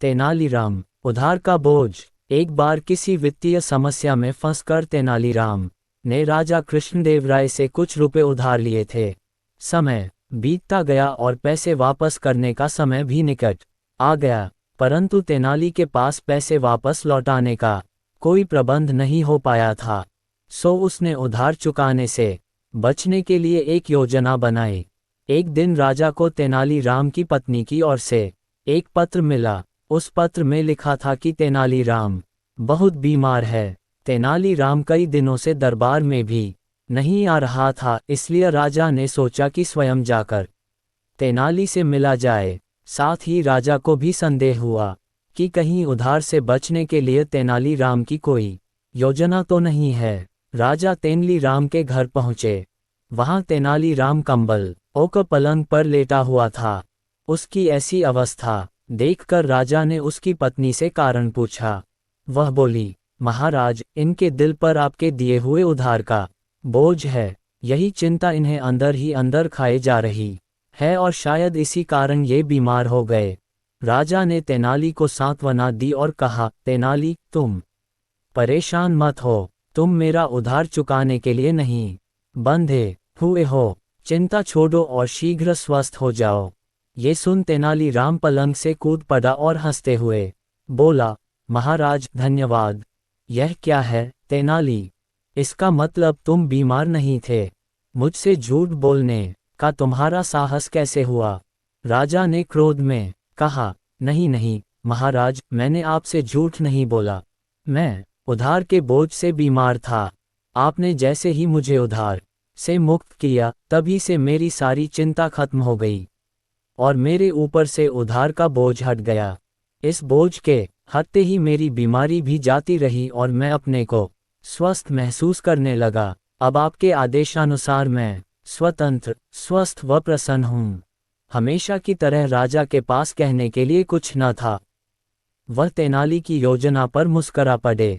तेनालीराम, उधार का बोझ। एक बार किसी वित्तीय समस्या में फंसकर तेनालीराम ने राजा कृष्णदेवराय से कुछ रुपए उधार लिए थे। समय बीतता गया और पैसे वापस करने का समय भी निकट आ गया, परंतु तेनाली के पास पैसे वापस लौटाने का कोई प्रबंध नहीं हो पाया था। सो उसने उधार चुकाने से बचने के लिए एक योजना बनाई। एक दिन राजा को तेनालीराम की पत्नी की ओर से एक पत्र मिला। उस पत्र में लिखा था कि तेनालीराम बहुत बीमार है। तेनालीराम कई दिनों से दरबार में भी नहीं आ रहा था, इसलिए राजा ने सोचा कि स्वयं जाकर तेनाली से मिला जाए। साथ ही राजा को भी संदेह हुआ कि कहीं उधार से बचने के लिए तेनालीराम की कोई योजना तो नहीं है। राजा तेनालीराम के घर पहुंचे। वहां तेनालीराम कंबल ओकर पलंग पर लेटा हुआ था। उसकी ऐसी अवस्था देखकर राजा ने उसकी पत्नी से कारण पूछा। वह बोली, महाराज, इनके दिल पर आपके दिए हुए उधार का बोझ है। यही चिंता इन्हें अंदर ही अंदर खाए जा रही है और शायद इसी कारण ये बीमार हो गए। राजा ने तेनाली को सांत्वना दी और कहा, तेनाली, तुम परेशान मत हो। तुम मेरा उधार चुकाने के लिए नहीं बंधे हुए हो। चिंता छोड़ो और शीघ्र स्वस्थ हो जाओ। ये सुन तेनालीराम पलंग से कूद पड़ा और हंसते हुए बोला, महाराज, धन्यवाद। यह क्या है तेनाली? इसका मतलब तुम बीमार नहीं थे। मुझसे झूठ बोलने का तुम्हारा साहस कैसे हुआ? राजा ने क्रोध में कहा, नहीं नहीं महाराज, मैंने आपसे झूठ नहीं बोला। मैं उधार के बोझ से बीमार था। आपने जैसे ही मुझे उधार से मुक्त किया, तभी से मेरी सारी चिंता खत्म हो गई और मेरे ऊपर से उधार का बोझ हट गया। इस बोझ के हटते ही मेरी बीमारी भी जाती रही और मैं अपने को स्वस्थ महसूस करने लगा। अब आपके आदेशानुसार मैं स्वतंत्र, स्वस्थ व प्रसन्न हूँ। हमेशा की तरह राजा के पास कहने के लिए कुछ न था। वह तेनाली की योजना पर मुस्करा पड़े।